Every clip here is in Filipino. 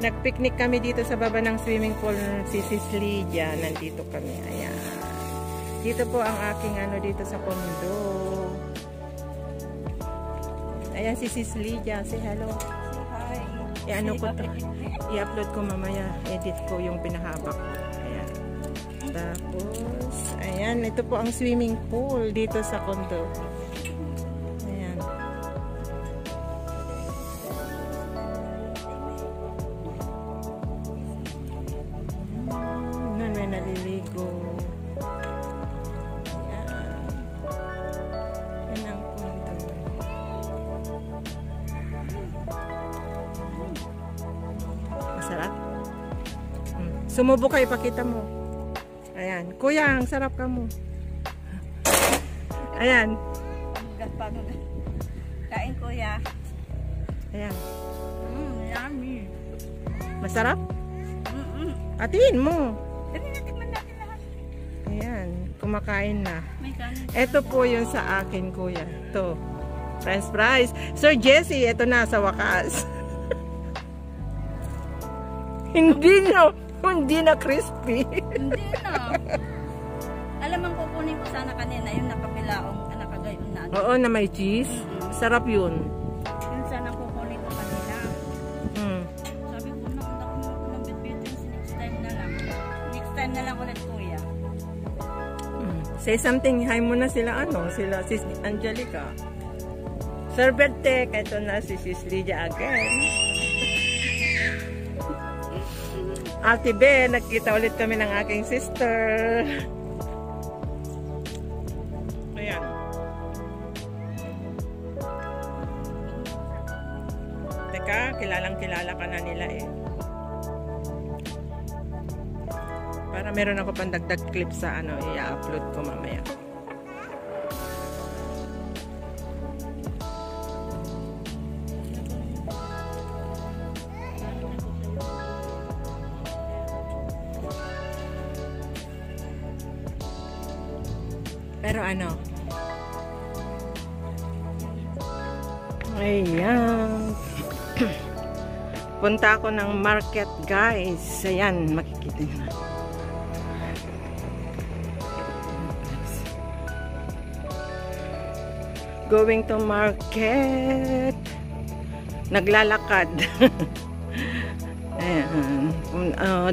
Nag-picnic kami dito sa baba ng swimming pool si Sis Lydia. Nandito kami. Ayan. Dito po ang aking ano dito sa condo. Ayan si Sis Lydia. Say hello. Say hi. Ano ko to? I-upload ko mamaya. Edit ko yung pinahabak. Ayan. Tapos, ayan. Ito po ang swimming pool dito sa condo. Ayan. Naliligo. Ayan. Yan ang condo. Masarap? Sumubo kayo, ipakita mo. Ayan. Kuya, ang sarap ka mo. Ayan. Kain kuya. Ayan. Yummy. Masarap? Atiin mo. Dali natin lahat. Ayan, kumakain na. May kanin. Ito po yung sa akin, kuya. Ito. French fries. Sir Jesse, ito na sa wakas. Hindi na crispy. Hindi na. Alam ang kukunin ko sana kanina yung nakapilaong, nakagayon na. Oo, na may cheese. Sarap yun. Yun sana kukunin ko kanina. Sabi ko na, ako ng bitbitin next time na lang. Next time na lang ulit kuya. Say something. Hi muna sila sila Sis Angelica. Sir Bertek, ito na si Sis Lydia again. Ate Be, nagkita ulit kami ng aking sister. Ayan. Teka, kilala ka na nila eh. Para meron ako pang dagdag clip sa i-upload ko mamaya. Pero ayan. Punta ako ng market, guys. Ayan, makikita nyo. Going to market. Naglalakad. Ayan.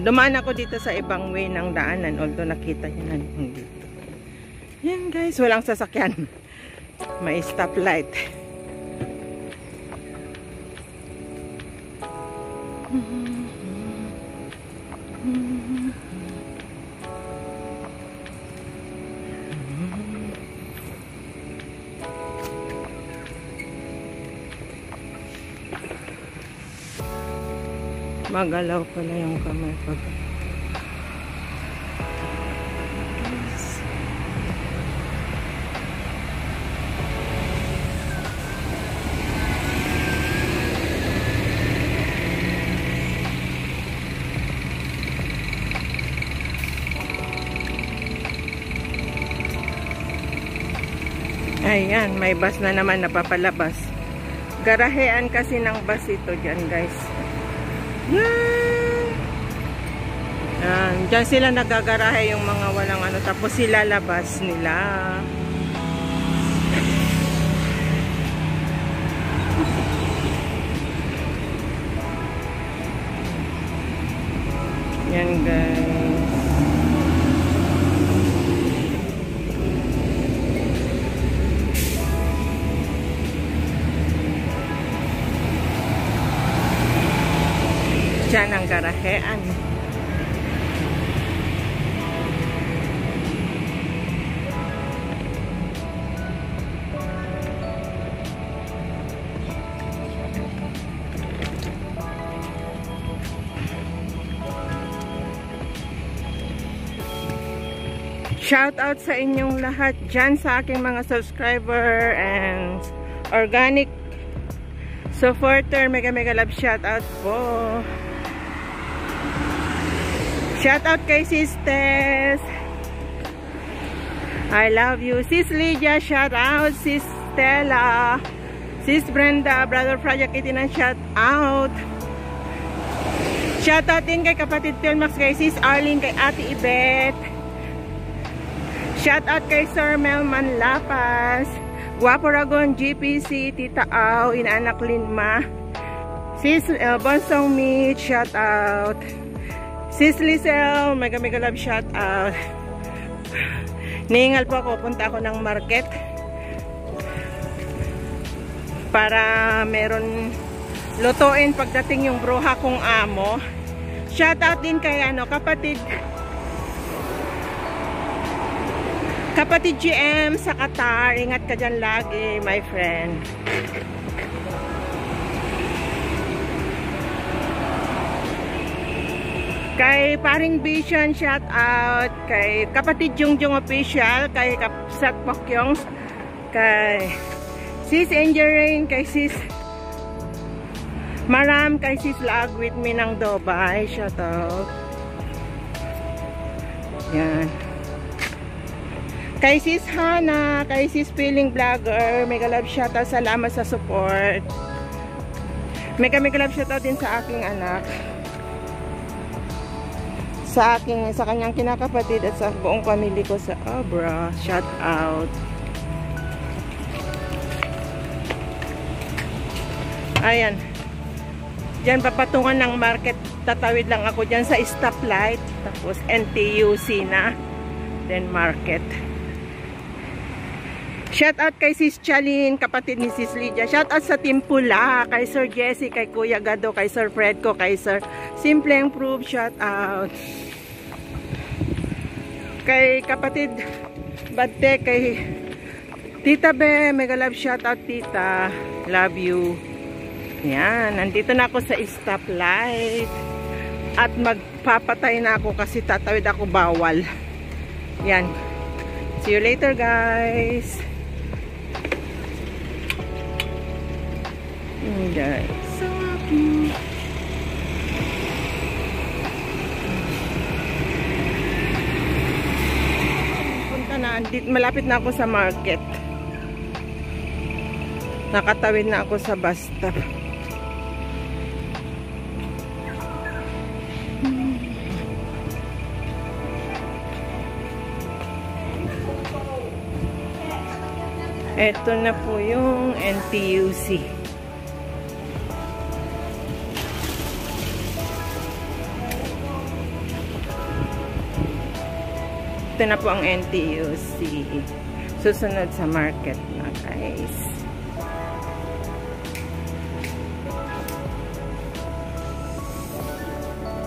Dumaan ako dito sa ibang way ng daanan. Although nakita nyo na dito. Yan guys, walang sasakyan. May stoplight. Magalaw pala yung kamay pag ayan, may bus na naman napapalabas. Garahean kasi ng bus ito dyan guys. Yan. Dyan sila nagagarahe yung mga walang tapos sila labas nila. Yan guys. Diyan ang garahean. Shout out sa inyong lahat dyan, sa aking mga subscriber and organic supporter. Mega love shout out po. Shout out kay Sisters. I love you. Sis Lydia, shout out. Sis Stella. Sis Brenda, Brother Project 89, shout out. Shout out din kay kapatid Philmax, kay Sis Arlene, kay Ate Ibet. Shout out kay Sir Melman Lapas, Guapo Ragon, GPC, Tita Au, Inaanak Linma. Sis Bonsong Meat, shout out. Sis Lizelle, mega love shout out. Niingal po ako, punta ako ng market para meron lutuin pagdating yung bruha kong amo. Shout out din kay kapatid GM sa Qatar. Ingat ka dyan lagi, my friend. Kay Paring Vision, shout out. Kay kapatid Jungjung Official, kay Kapsat Pokyong, kay Sis Angel Rain, kay Sis Maram, kay Sis Lag with me ng Dubai, shout out. Yan. Kay Sis Hana, kay Sis Feeling Vlogger, mega love shout out, salamat sa support. Mega love shout out din sa aking anak, sa kanyang kinakapatid at sa buong pamilya ko sa Abra. Shout out. Ayan. Diyan papatungan ng market. Tatawid lang ako diyan sa stoplight. Tapos NTUC na. Then market. Shout out kay Sis Chalin, kapatid ni Sis Lydia. Shout out sa Team Pula, kay Sir Jesse, kay Kuya Gado, kay Sir Fredco, kay Sir Simple Improve. Shout out. Kay kapatid Badte, kay Tita Be, mega love shout out Tita. Love you. Yan, nandito na ako sa stoplight. At magpapatay na ako kasi tatawid ako, bawal. Yan. See you later, guys. Guys, so cute. Punta na, malapit na ako sa market. Nakatawid na ako sa bus stop. Ito na po yung NTUC. Ito na po ang NTUC. Susunod sa market na, guys.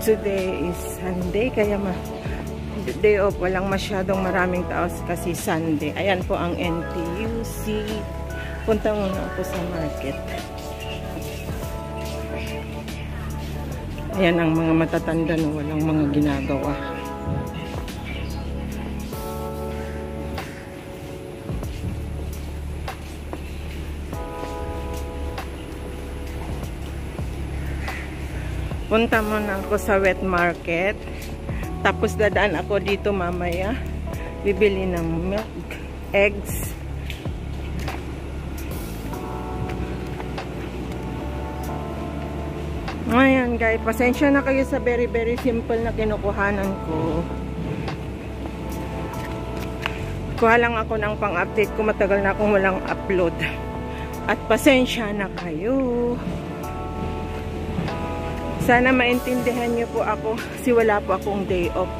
Today is Sunday, kaya day off, walang masyadong maraming tao kasi Sunday. Ayan po ang NTUC. Punta muna ako sa market. Ayan ang mga matatanda na walang mga ginagawa. Punta muna ako sa wet market. Tapos dadaan ako dito mamaya. Bibili ng milk, eggs. Ayan guys, pasensya na kayo sa very simple na kinukuhanan ko. Kuha lang ako ng pang-update ko. Matagal na akong walang upload. At pasensya na kayo. Sana maintindihan niyo po ako kasi wala po akong day off.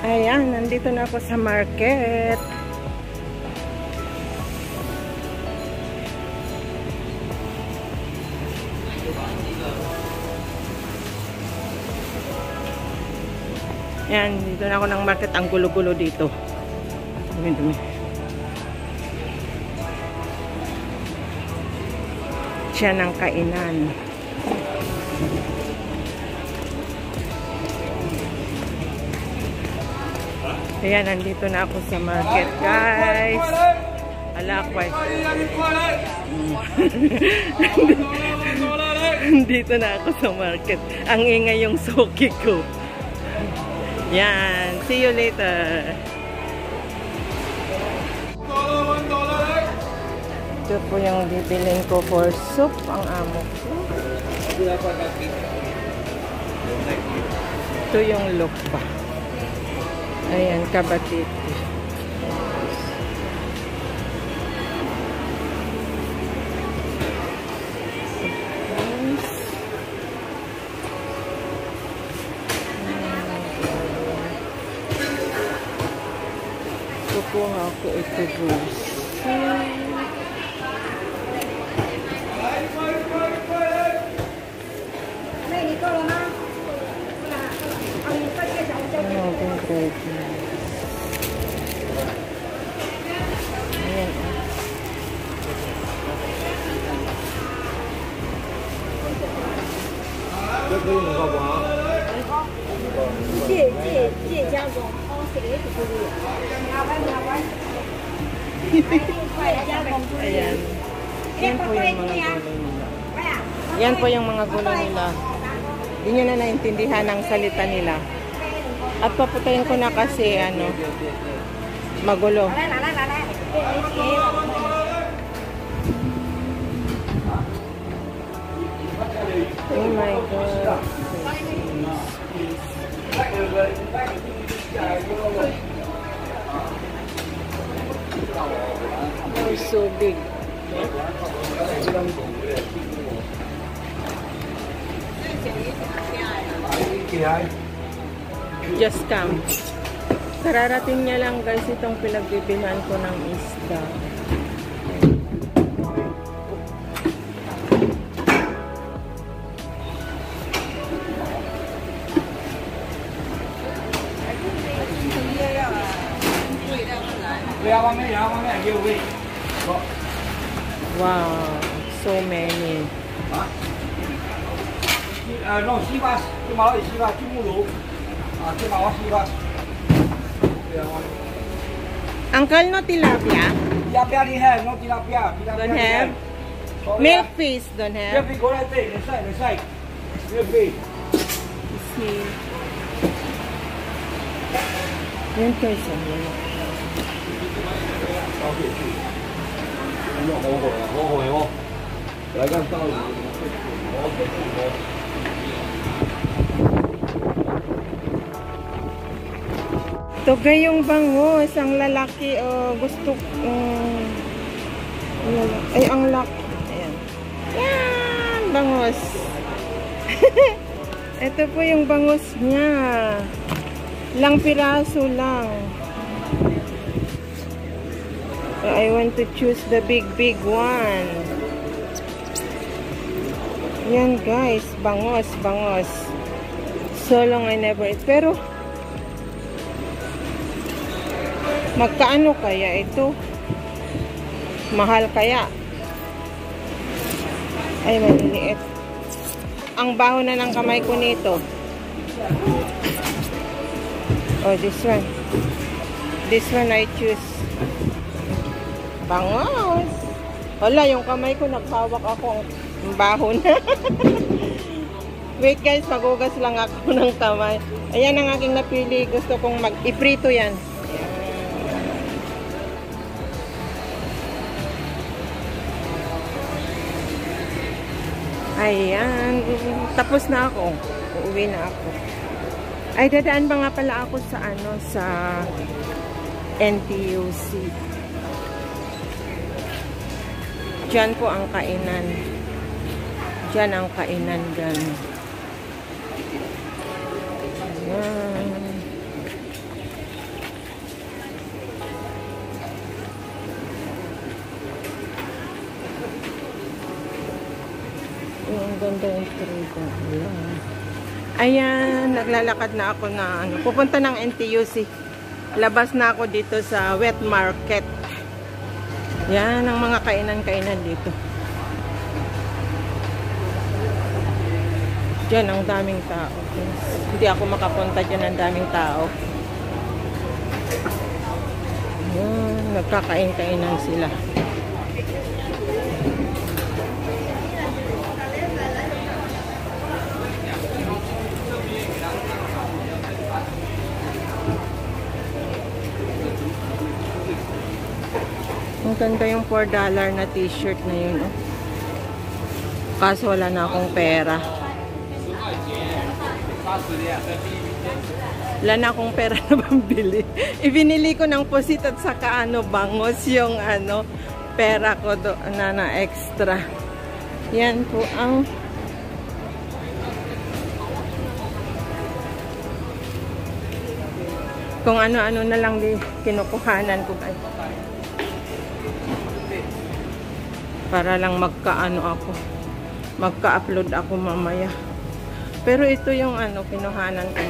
Ayan, nandito na ako sa market. Ayan, dito na ako ng market. Ang gulo-gulo dito. Dumi-dumi. Siya ng kainan. Ayan, nandito na ako sa market, guys. Alakway. Dito na ako sa market. Ang ingay yung suki ko. Yan. See you later. Ito po yung bibilin ko for soup. Ang amo ko. Ito yung lukba. Ayan, kabatit. Kukuha ko ito, guys. Ayan. Yan po yung mga gulay nila. Yan po yung mga gulay nila. Hindi nyo na naintindihan ang salita nila. At paputayin ko na kasi ano, magulo. Oh my God. They're so big. Just come. Kararating niya lang, guys, itong pinagbibilhan ko ng isda. Wow, so many. Uncle, no tilapia? Don't have? Milk fish, don't have? See. Yan kayo sa mga. Ito gayong bangus, ang lalaki, gusto, ay ang laki, ayan, yan, bangus. Ito po yung bangus niya, lang piraso lang. I want to choose the big one. Yan guys, bangos. So long I never eat. Pero, magkaano kaya ito? Mahal kaya? Ay, maliliit. Ang baho na ng kamay ko nito. Oh, this one. This one I choose. Bangos. Wala, yung kamay ko naghawak ako. Ang baho na. Wait guys, magugas lang ako ng kamay. Ayan ang aking napili. Gusto kong iprito yan. Ayan. Tapos na ako. Uuwi na ako. Ay, dadaan ba nga pala ako sa sa NTUC. Diyan po ang kainan. Diyan ang kainan dyan. Ayan. Ang ganda yung trade. Ayan, naglalakad na ako na pupunta ng NTUC. Labas na ako dito sa wet market. Yan ang mga kainan-kainan dito. Diyan ang daming tao. Hindi ako makapunta dyan, ang daming tao. Yan, nagkakain-kainan sila. Ang ganda yung $4 na t-shirt na yun, oh. Kaso wala na akong pera. Wala na akong pera na pambili. Ibinili ko ng pusit at saka bangos yung pera ko na extra. Yan po ang kung ano-ano na lang kinukuhanan ko. Para lang magka-upload ako mamaya. Pero ito yung kinuhanan ko.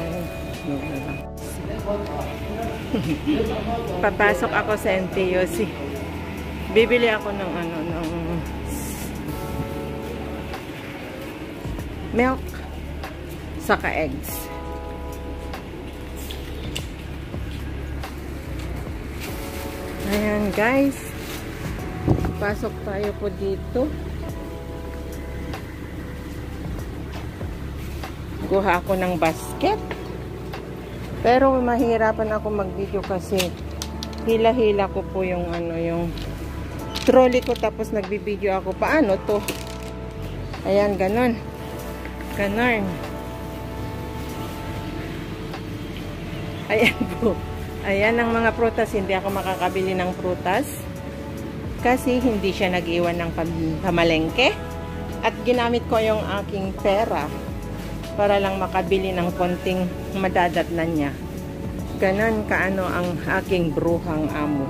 Papasok ako sa NTUC. Bibili ako ng milk saka eggs. Ayan guys. Pasok tayo po dito. Kuha ako ng basket. Pero mahirapan ako mag-video kasi hila-hila ko po yung yung trolley ko, tapos nagbi-video ako. Paano to? Ayan, ganon. Ganon. Ayan po. Ayan ang mga prutas. Hindi ako makakabili ng prutas kasi hindi siya nag-iwan ng pamalengke. At ginamit ko yung aking pera para lang makabili ng konting madadatnan niya. Ganon kaano ang aking bruhang amo.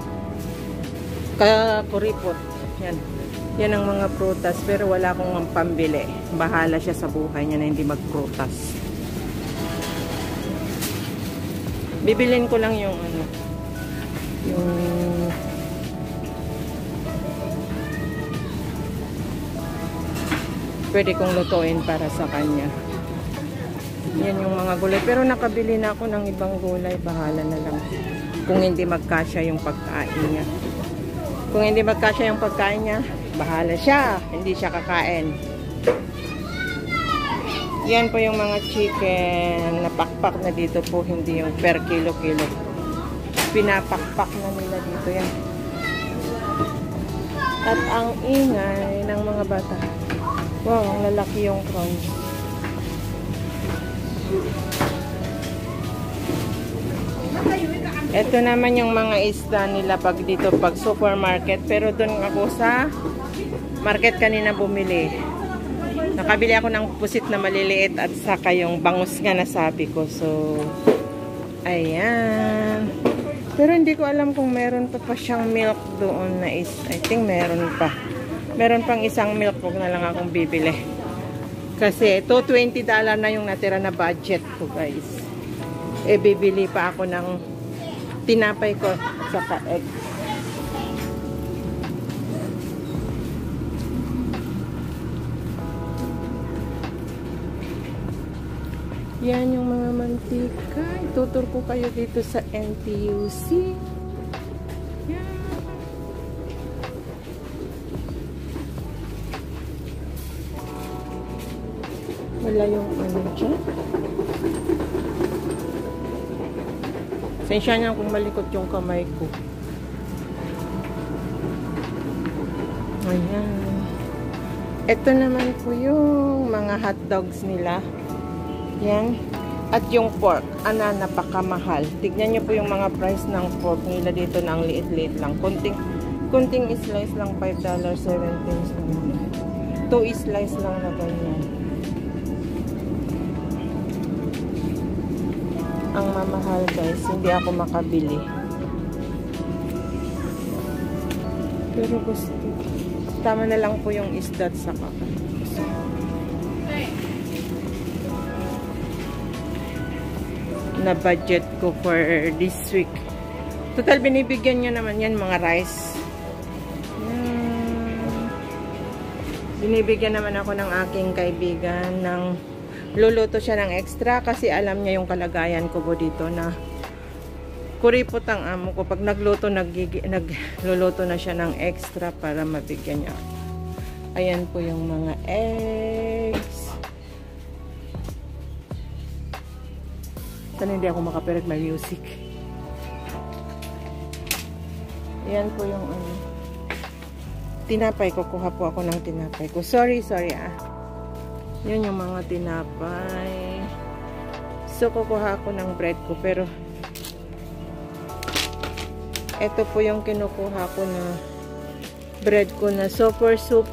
Kuripot. Yan. Yan ang mga prutas. Pero wala akong pambili. Bahala siya sa buhay niya na hindi magprutas. Bibilin ko lang yung yung pwede kong lutuin para sa kanya. Yan yung mga gulay. Pero nakabili na ako ng ibang gulay. Bahala na lang. Kung hindi magkasya yung pagkain niya. Kung hindi magkasya yung pagkain niya, bahala siya. Hindi siya kakain. Yan po yung mga chicken. Napakpak na dito po. Hindi yung per kilo-kilo. Pinapakpak na nila dito yan. At ang ingay ng mga bata. Wow, ang lalaki yung crunch. Ito naman yung mga isda nila pag dito, pag supermarket. Pero doon ako sa market kanina bumili. Nakabili ako ng pusit na maliliit at saka yung bangus nga na sabi ko. So, ayan. Pero hindi ko alam kung meron pa siyang milk doon na is. I think meron pa. Meron pang isang milk. Huwag na lang akong bibili. Kasi ito $20 na yung natira na budget ko guys. Bibili pa ako ng tinapay ko saka egg. Yan yung mga mantika. Itutur ko kayo dito sa NTUC. Yan. Wala yung dyan. Sensya niya kung malikot yung kamay ko. Ayan. Ito naman po yung mga hot dogs nila. Yan. At yung pork. Napakamahal. Tignan niyo po yung mga price ng pork nila dito na ang liit-liit lang. Kunting slice lang $5.17. 2 slice lang na ganyan. Ang mamahal guys, hindi ako makabili. Pero gusto. Tama na lang po yung isda at saka. Na budget ko for this week. Total binibigyan niya naman yan mga rice. Binibigyan naman ako ng aking kaibigan ng luluto siya ng extra kasi alam niya yung kalagayan ko po dito na kuripot ang amo ko. Pag nagluluto na siya ng extra para mabigyan niya. Ayan po yung mga eggs. Sana hindi ako makapirit, may music. Ayan po yung tinapay. Kukuha po ako ng tinapay ko. Sorry yun yung mga tinapay. So kukuha ako ng bread ko, pero ito po yung kinukuha ko na bread ko na super soup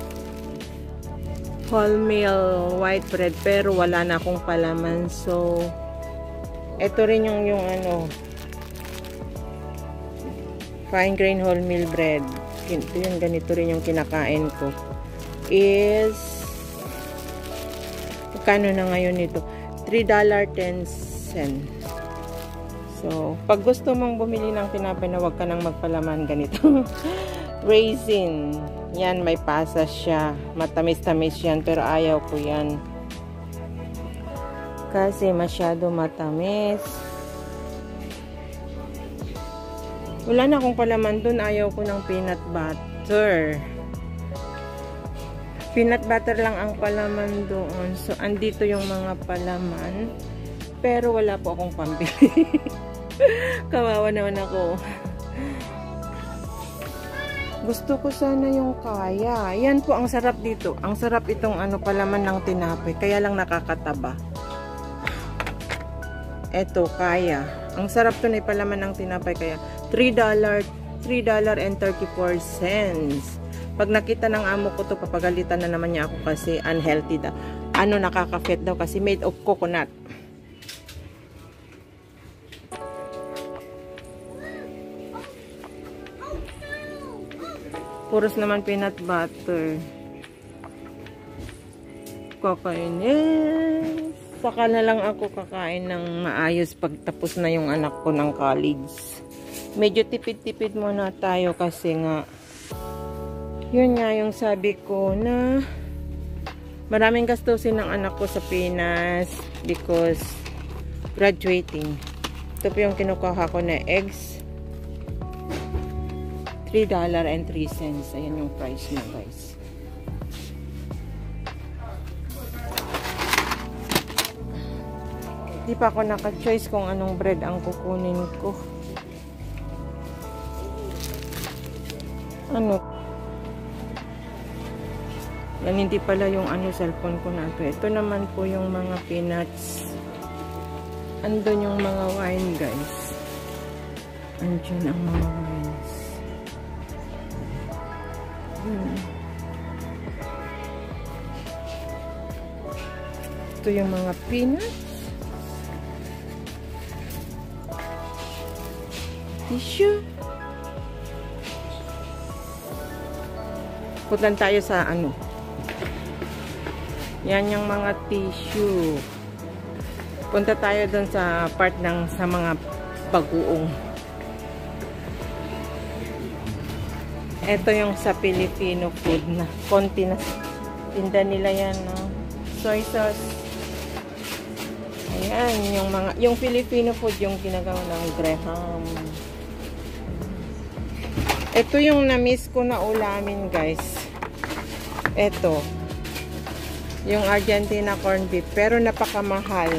wholemeal white bread, pero wala na akong palaman. So ito rin yung fine grain wholemeal bread. Ito yung ganito rin yung kinakain ko. Is kano na ngayon ito? $3.10. So, pag gusto mong bumili ng tinapay na wag ka nang magpalaman, ganito. Raisin. Yan, may pasas siya. Matamis-tamis yan, pero ayaw ko yan. Kasi masyado matamis. Wala na akong palaman dun. Ayaw ko ng peanut butter. Peanut butter lang ang palaman doon. So, andito yung mga palaman. Pero wala po akong pambili. Kawawa naman ako. Gusto ko sana yung kaya. Yan po ang sarap dito. Ang sarap itong palaman ng tinapay. Kaya lang nakakataba. Eto, kaya. Ang sarap to na palaman ng tinapay. Kaya $3.34. Pag nakita ng amo ko to, papagalitan na naman niya ako kasi unhealthy daw. Nakaka-fat daw kasi made of coconut. Puros naman peanut butter. Kakainin. Saka na lang ako kakain ng maayos pag tapos na yung anak ko ng college. Medyo tipid-tipid muna tayo kasi nga yun nga yung sabi ko na maraming gastusin ng anak ko sa Pinas because graduating. Ito po yung kinukuha ko na eggs. $3.03. Ayan yung price na, guys. Di pa ako naka-choice kung anong bread ang kukunin ko. Yan, hindi pala yung cellphone ko na ito. Ito naman po yung mga peanuts. Andun yung mga wine, guys. Andun ang mga wines. Ito yung mga peanuts. Tissue. Puntan tayo sa yan yung mga tissue. Punta tayo dun sa part sa mga bagoong. Ito yung sa Filipino food na konti na tinda nila yan, no? Soy sauce. Ayan, yung Filipino food yung ginagawa ng Graham. Ito yung na-miss ko na ulamin, guys. Ito. Yung Argentina corned beef. Pero napakamahal.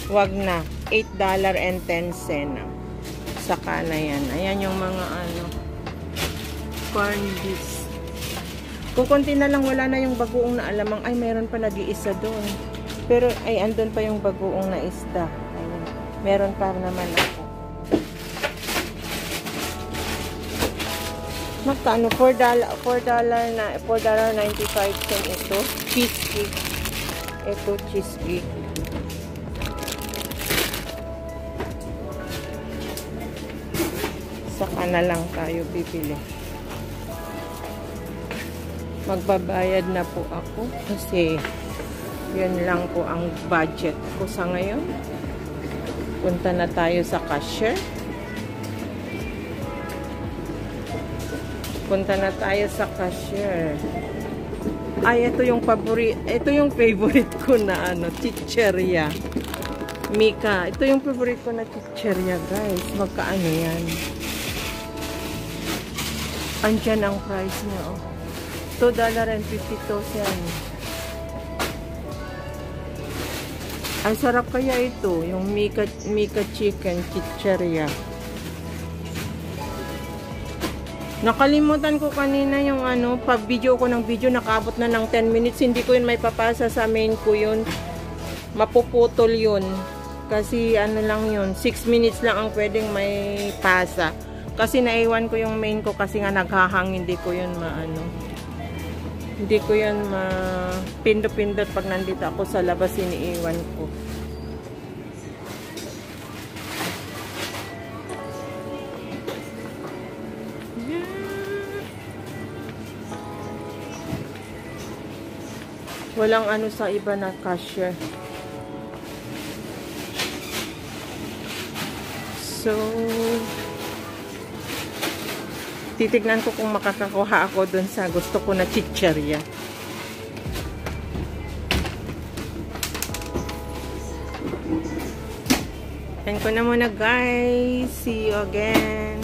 Wag na. $8.10. Saka na yan. Ayan yung mga corned beef. Kukunti na lang, wala na yung bagoong na alamang. Ay, meron pa nag-iisa doon. Pero, ay, andun pa yung bagoong na isda. Ayun. Meron pa naman ako. Magkano? $4.95 ito. Cheesecake. Ito, cheesecake. Saka na lang tayo bibili. Magbabayad na po ako kasi yun lang po ang budget ko sa ngayon. Punta na tayo sa cashier. Punta na tayo sa cashier. Ay, ito yung favorite ko na ano, chicheria. Mika. Ito yung favorite ko na chicheria, guys. Magkaano yan? Andyan ang price niya, oh. $2.52 yan. Ay, sarap kaya ito. Yung Mika chicken chicheria. Nakalimutan ko kanina yung ano, pag-video ko ng video, nakaabot na ng 10 minutes. Hindi ko yun may papasa sa main ko yun. Mapuputol yun. Kasi ano lang yun, 6 minutes lang ang pwedeng may pasa. Kasi naiwan ko yung main ko kasi nga naghahang, hindi ko yun maano. Hindi ko yun mapindot-pindot pag nandito ako sa labas, iniiwan ko. Walang ano sa iba na cashier. So, titignan ko kung makakakuha ako dun sa gusto ko na chicheria. Yan ko na muna, guys. See you again.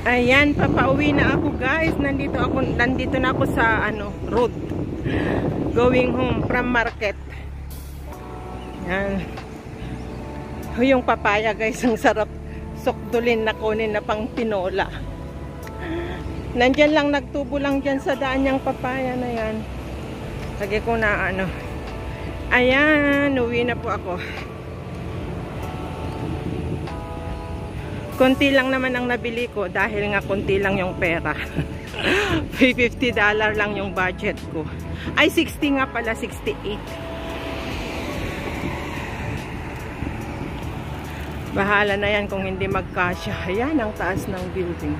Ayan, papauwi na ako, guys. Nandito na ako sa ano, road. Going home from market. Yan. Yung papaya, guys, ang sarap sukdulin na kunin na pang tinola. Nandyan lang, nagtubo lang dyan sa daan yung papaya na yan. Lagi ko na ano. Ayan, uwi na po ako. Konti lang naman ang nabili ko dahil nga konti lang yung pera. $50 lang yung budget ko. Ay, 60 nga pala, 68. Bahala na yan kung hindi magkasya. Ayan ang taas ng building.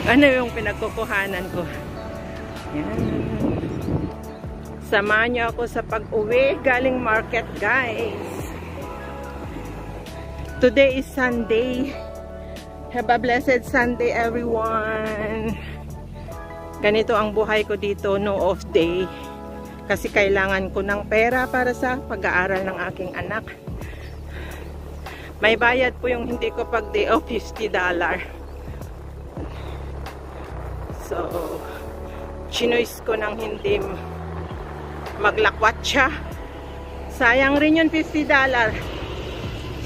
Ano yung pinagkukuhanan ko? Ayan. Samahan niyo ako sa pag-uwi galing market, guys. Today is Sunday. Have a blessed Sunday, everyone. Ganito ang buhay ko dito, no off day. Kasi kailangan ko ng pera para sa pag-aaral ng aking anak. May bayad po yung hindi ko pag day off, $50. So, chinoise ko ng hindi maglakwat siya. Sayang rin yung $50.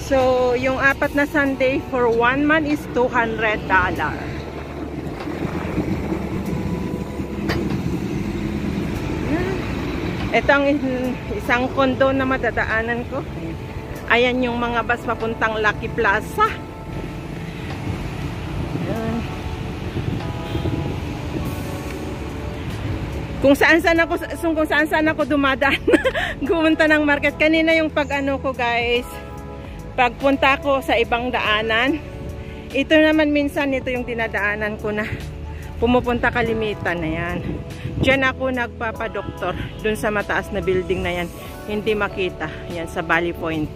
So, yung 4 na Sunday for 1 month is $200. Ito ang isang condo na madadaanan ko. Ayan yung mga bus papuntang Lucky Plaza. Ayan. Kung saan ako dumadaan. Gumunta ng market. Kanina yung pag-ano ko, guys. Pagpunta ko sa ibang daanan. Ito naman minsan, ito yung dinadaanan ko na pumupunta kalimitan na yan. Diyan ako nagpapadoktor. Dun sa mataas na building na yan. Hindi makita. Yan sa Valley Point.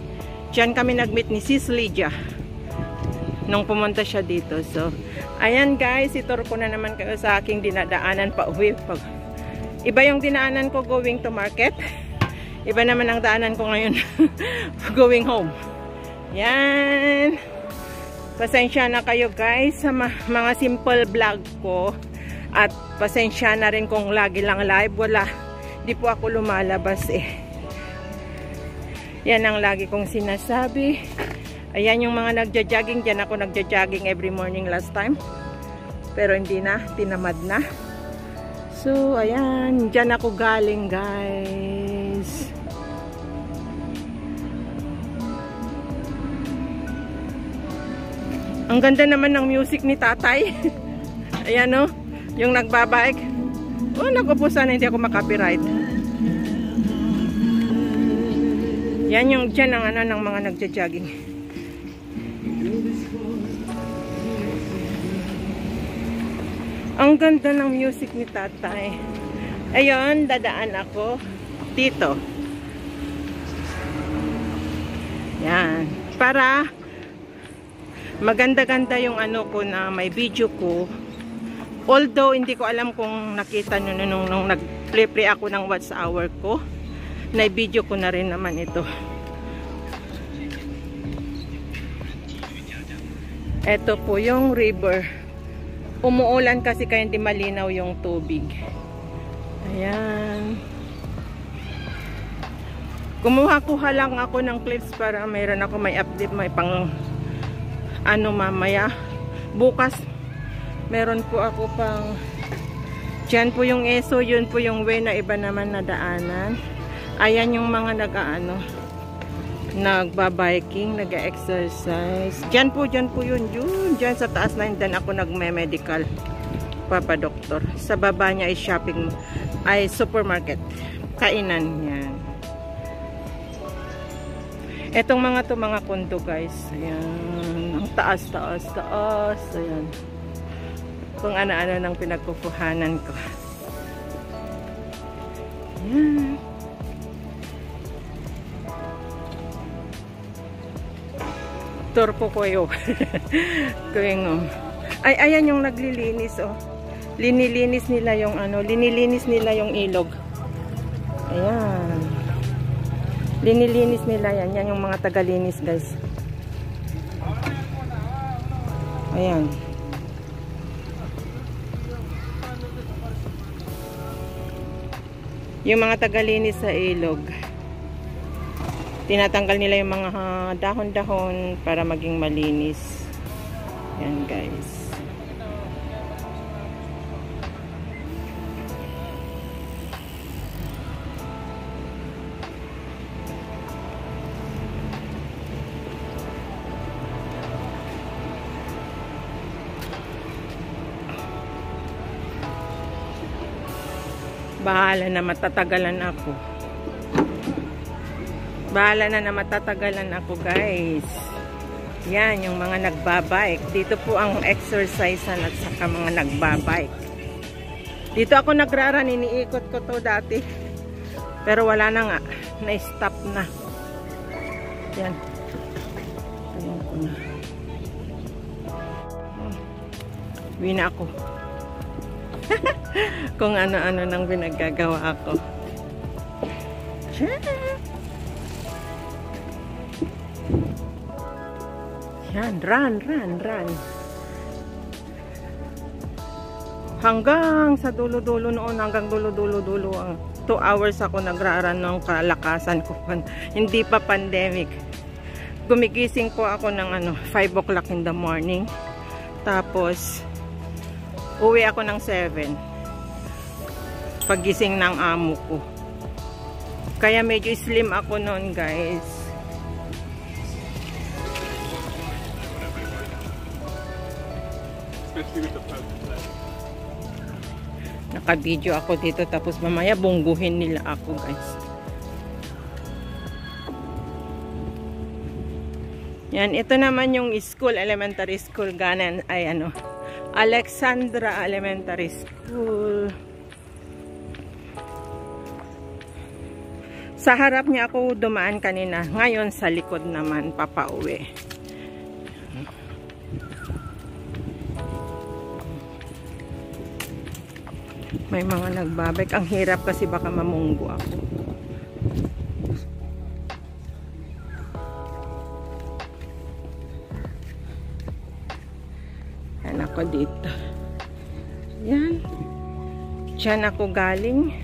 Diyan kami nag-meet ni Sis Lydia. Nung pumunta siya dito. So, ayan guys. Itur ko na naman kayo sa aking dinadaanan pa uwi. Iba yung dinaanan ko going to market. Iba naman ang daanan ko ngayon. Going home. Yan. Pasensya na kayo guys sa mga simple vlog ko. At pasensya na rin kung lagi lang live. Wala. Di po ako lumalabas eh. Yan ang lagi kong sinasabi. Ayan yung mga nagja-jogging. Diyan ako nagja-jogging every morning last time. Pero hindi na. Tinamad na. So, ayan. Diyan ako galing guys. Ang ganda naman ng music ni tatay. Ayan o. Yung nagbabike. Oh, naku po, sana hindi ako makapiright. Yan yung dyan ang ano ng mga nagja-jogging. Ang ganda ng music ni tatay. Ayun, dadaan ako dito. Yan. Para maganda-ganda yung ano ko na may video ko Although, hindi ko alam kung nakita nyo nung nag-play ako ng watch hour ko. Na-video ko na rin naman ito. Ito po yung river. Umuulan kasi kaya hindi malinaw yung tubig. Ayan. Kumuha-kuha lang ako ng clips para mayroon ako may update, may pang ano mamaya. Bukas meron po ako pang dyan po yung ESO, yun po yung way na iba naman na daanan. Ayan yung mga nagba-biking, nag-exercise. Dyan po yun. Dyan sa taas na yun. Dan ako nagme-medical. Papa-doktor. Sa baba niya ay shopping, ay supermarket. Kainan yan. Etong mga kondo guys. Ayan. Ang taas. Ayan. Kung ano-ano ng pinagkukuhanan ko. Ayan. Tour po kayo. Ay, ayan yung naglilinis, oh. Linilinis nila yung ilog. Ayan. Linilinis nila yan. Yan yung mga tagalinis, guys. Ayan. Yung mga tagalinis sa ilog. Tinatanggal nila yung mga dahon-dahon para maging malinis. Yan guys. Bahala na matatagalan ako. Guys. Yan, yung mga nagbabike. Dito po ang exercise at saka mga nagbabike. Dito ako nagraran, iniikot ko to dati. Pero wala na nga. Na-stop na. Yan. Ayan ko na. Uwi na ako. Kung ano-ano nang pinaggagawa ako. Yan, run. Hanggang sa dulo-dulo noon, hanggang dulo-dulo. 2 hours ako nagraran ng kalakasan ko. Hindi pa pandemic. Gumigising po ako ng 5 o'clock in the morning. Tapos, uwi ako ng 7. Paggising ng amo ko. Kaya medyo slim ako noon, guys. Naka-video ako dito tapos mamaya bungguhin nila ako, guys. Yan, ito naman yung school, elementary school, ganan ay Alexandra Elementary School. Sa harap niya ako dumaan kanina. Ngayon sa likod naman papauwi. May mga nagbabike. Ang hirap kasi baka mamunggo ako. Yan ako dito. Yan. Diyan ako galing.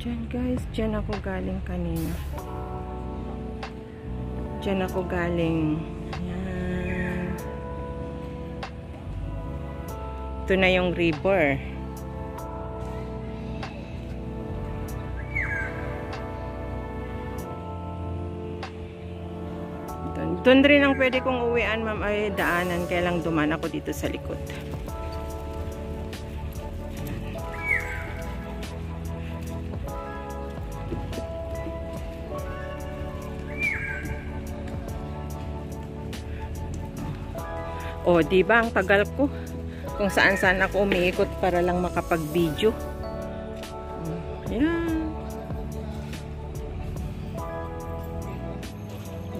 Diyan guys. Diyan ako galing kanina. Diyan ako galing. Yan. Ito na yung river. Doon rin ang pwede kong uwian, ma'am, ay daanan. Kaya lang dumaan ako dito sa likod. O, diba ang tagal ko? Kung saan-saan ako umiikot para lang makapag-video. Yan.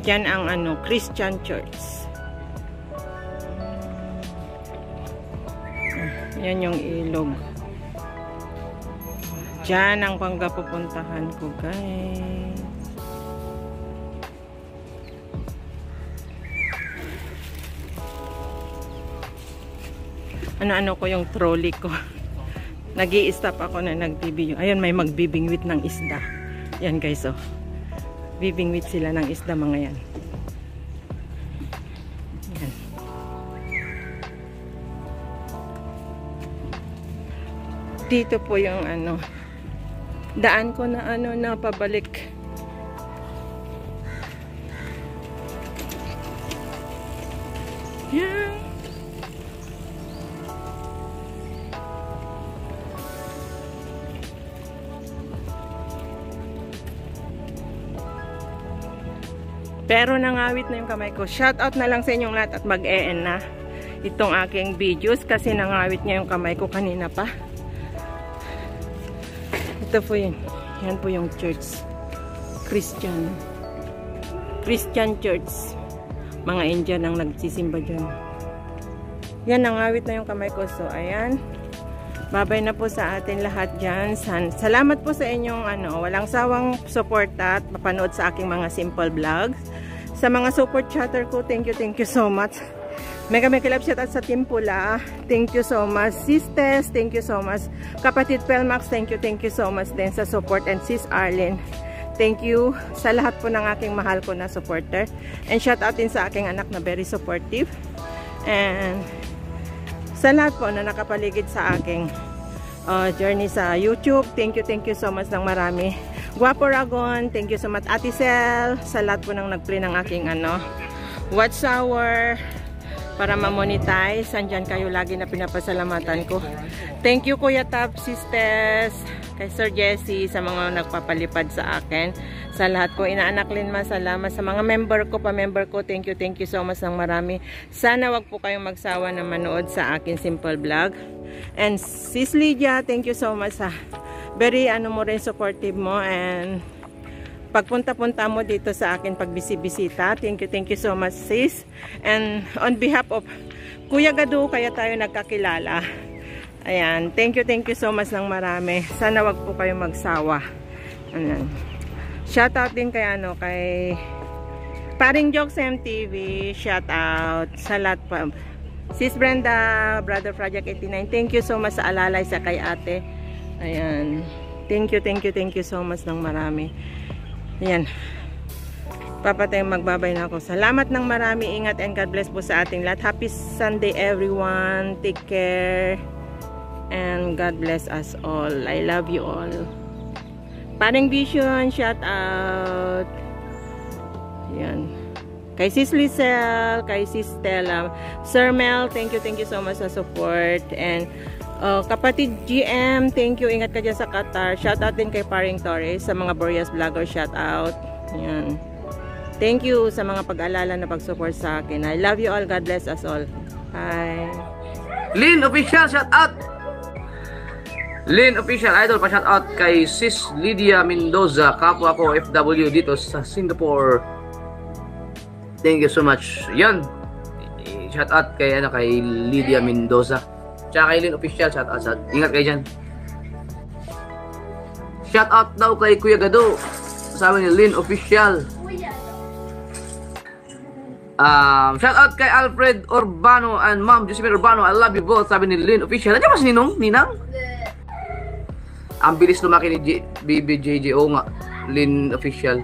Diyan ang Christian Church. Ayan yung ilog. Diyan ang panggapupuntahan ko, guys. Ano-ano ko yung trolley ko. Nag-i-stop ako na nagbibigyo. Ayun, may magbibingwit ng isda. Yan, guys, oh. Bibingwit sila ng isda, mga yan. Yan. Dito po yung ano, daan ko na ano na pabalik. Yan. Pero nangawit na yung kamay ko. Shout out na lang sa inyong lahat at mag-e-end na itong aking videos kasi nangawit niya yung kamay ko kanina pa. Ito po yun. Yan po yung church. Christian church. Mga Indian ang nagsisimba dyan. Yan, nangawit na yung kamay ko. So, ayan. Babay na po sa atin lahat dyan. Salamat po sa inyong walang sawang suporta at mapanood sa aking mga simple vlogs. Sa mga support chatter ko, thank you so much. Mega love shout out sa Team Pula. Thank you so much. Sisters, thank you so much. Kapatid Pelmax, thank you so much din sa support. And Sis Arlene, thank you sa lahat po ng aking mahal ko na supporter. And shout out din sa aking anak na very supportive. And sa lahat po na nakapaligid sa aking journey sa YouTube, thank you so much ng marami. Guapo Ragon, thank you so much. Ate Sel, sa lahat po ng nag-play ng aking watch hour para ma-monetize. Andyan kayo lagi na pinapasalamatan ko. Thank you Kuya Tab, sisters, kay Sir Jesse, sa mga nagpapalipad sa akin. Sa lahat ko, inaanak Lin, salamat. Sa mga member ko, pa-member ko, thank you so much ng marami. Sana wag po kayong magsawa na manood sa akin simple vlog. And Sis Lydia, thank you so much sa very mo rin supportive mo, and pagpunta-punta mo dito sa akin pagbisibisita. Thank you so much, sis. And on behalf of Kuya Gadu, kaya tayo nagkakilala. Ayan, thank you so much ng marami. Sana wag po kayong magsawa. Ayan. Shout out din kay kay Paring Jokes MTV. Shout out sa lahat pa. Sis Brenda, Brother Project 89. Thank you so much sa alalay sa kay ate. Ayan. Thank you so much ng marami. Ayan. Papatay, magbabay na ako. Salamat ng marami. Ingat and God bless po sa ating lahat. Happy Sunday everyone. Take care. And God bless us all. I love you all. Paring Vision, shout out. Ayan. Kay Sis Lizelle, kay Sis Stella, Sir Mel, thank you so much sa support. And kapatid GM, thank you. Ingat ka dyan sa Qatar. Shout out din kay Paring Torres, sa mga Boreas Vlogger, shout out. Ayan. Thank you sa mga pag-alala na pag-support sa akin. I love you all. God bless us all. Bye. Lynn Official, shout out. Lynn Official Idol, pa shout out kay Sis Lydia Mendoza, kapwa ko FW dito sa Singapore. Thank you so much. Yan. Shout out kay kay Lydia Mendoza. Tsaka kay Lynn Official, shout out. Ingat kayo dyan. Shout out daw kay Kuya Gado. Sabi ni Lynn Official. Shout out kay Alfred Urbano and Ma'am Josephine Urbano. I love you both. Sabi ni Lynn Official. Nandiyan ba si Ninang? Ang bilis lumaki ni BBJJO nga. Lynn Official.